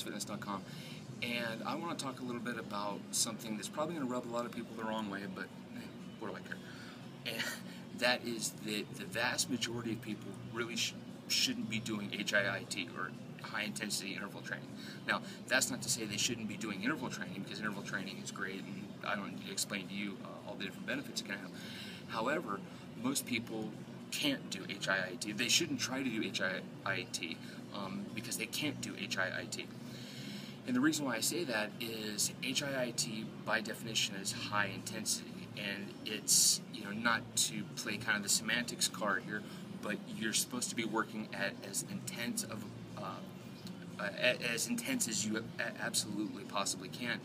workingclassfitness.com, and I want to talk a little bit about something that's probably going to rub a lot of people the wrong way, but what do I care? And that is that the vast majority of people really shouldn't be doing HIIT, or high intensity interval training. Now, that's not to say they shouldn't be doing interval training, because interval training is great, and I don't need to explain to you all the different benefits it can have. However, most people can't do HIIT. They shouldn't try to do HIIT because they can't do HIIT. And the reason why I say that is HIIT by definition is high intensity, and it's, not to play kind of the semantics card here, but you're supposed to be working at as intense as you absolutely possibly can.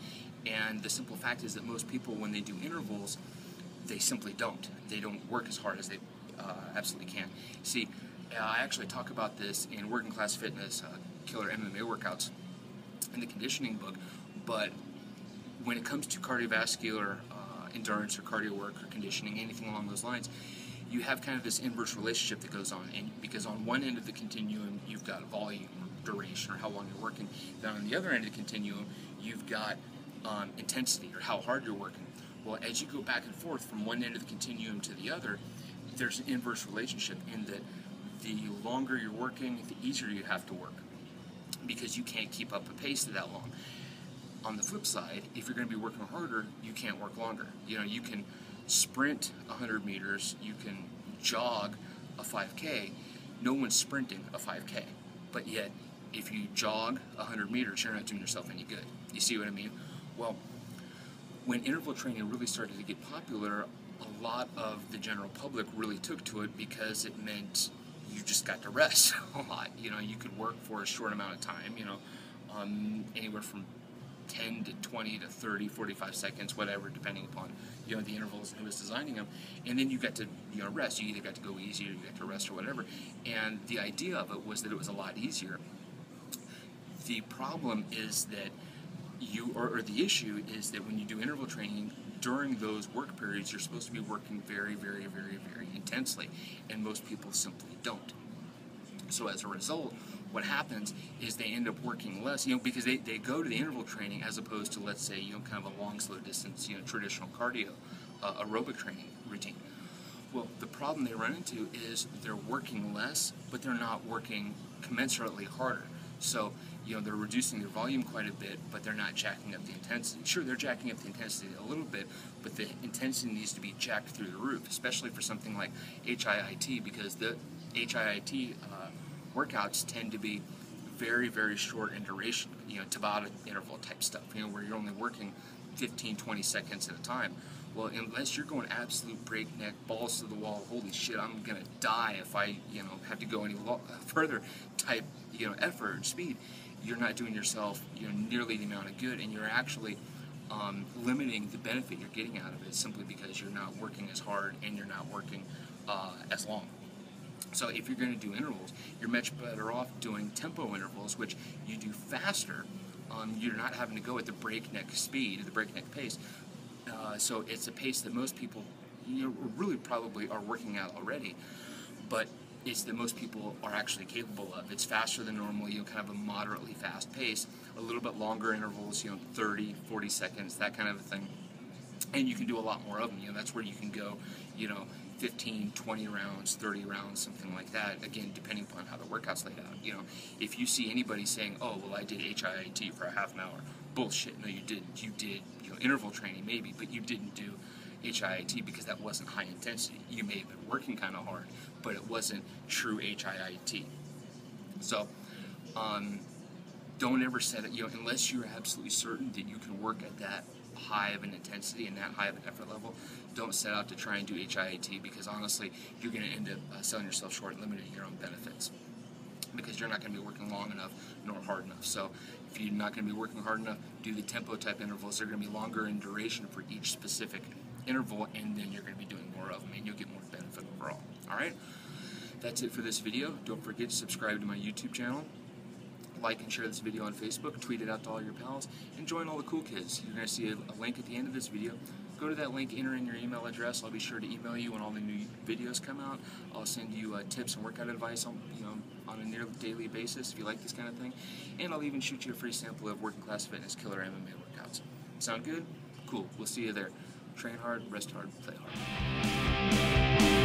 And the simple fact is that most people, when they do intervals, they simply don't. They don't work as hard as they absolutely can. See, I actually talk about this in Working Class Fitness, Killer MMA Workouts, in the conditioning book, but when it comes to cardiovascular endurance or cardio work or conditioning, anything along those lines, you have kind of this inverse relationship that goes on, and because on one end of the continuum you've got volume or duration or how long you're working, then on the other end of the continuum you've got intensity or how hard you're working. Well, as you go back and forth from one end of the continuum to the other, there's an inverse relationship in that the longer you're working, the easier you have to work, because you can't keep up a pace that long. On the flip side, if you're going to be working harder, you can't work longer. You can sprint 100 meters, you can jog a 5K. No one's sprinting a 5K, but yet if you jog 100 meters, you're not doing yourself any good. You see what I mean? Well, when interval training really started to get popular, a lot of the general public really took to it because it meant you just got to rest a lot. You could work for a short amount of time, anywhere from 10 to 20 to 30, 45 seconds, whatever, depending upon, the intervals and who was designing them. And then you got to, rest. You either got to go easy or you got to rest or whatever. And the idea of it was that it was a lot easier. The problem is that the issue is that when you do interval training, during those work periods, you're supposed to be working very, very, very, very intensely, and most people simply don't. So as a result, what happens is they end up working less, because they go to the interval training as opposed to, let's say, kind of a long, slow distance, traditional cardio, aerobic training routine. Well, the problem they run into is they're working less, but they're not working commensurately harder. So, they're reducing their volume quite a bit, but they're not jacking up the intensity. Sure, they're jacking up the intensity a little bit, but the intensity needs to be jacked through the roof, especially for something like HIIT, because the HIIT workouts tend to be very, very short in duration, Tabata interval type stuff, where you're only working 15, 20 seconds at a time. Well, unless you're going absolute breakneck, balls to the wall, holy shit, I'm going to die if I, have to go any further type, effort and speed, you're not doing yourself, nearly the amount of good, and you're actually limiting the benefit you're getting out of it simply because you're not working as hard and you're not working as long. So if you're going to do intervals, you're much better off doing tempo intervals, which you do faster. You're not having to go at the breakneck speed, the breakneck pace. So it's a pace that most people, really probably are working at already, but it's that most people are actually capable of. It's faster than normal, kind of a moderately fast pace, a little bit longer intervals, 30, 40 seconds, that kind of a thing. And you can do a lot more of them. That's where you can go, 15, 20 rounds, 30 rounds, something like that, again, depending upon how the workout's laid out. If you see anybody saying, oh, well, I did HIIT for a half an hour, bullshit, no, you didn't. You did, interval training maybe, but you didn't do HIIT because that wasn't high intensity. You may have been working kind of hard, but it wasn't true HIIT. So, don't ever set it, unless you're absolutely certain that you can work at that high of an intensity and that high of an effort level, don't set out to try and do HIIT, because honestly, you're going to end up selling yourself short and limiting your own benefits, because you're not going to be working long enough nor hard enough. So if you're not going to be working hard enough, do the tempo type intervals. They're going to be longer in duration for each specific interval, and then you're going to be doing more of them, and you'll get more benefit overall. Alright, that's it for this video. Don't forget to subscribe to my YouTube channel, like and share this video on Facebook, tweet it out to all your pals, and join all the cool kids. You're going to see a link at the end of this video. Go to that link, enter in your email address. I'll be sure to email you when all the new videos come out. I'll send you tips and workout advice on on a near daily basis if you like this kind of thing. And I'll even shoot you a free sample of Working Class Fitness Killer MMA workouts. Sound good? Cool. We'll see you there. Train hard, rest hard, play hard.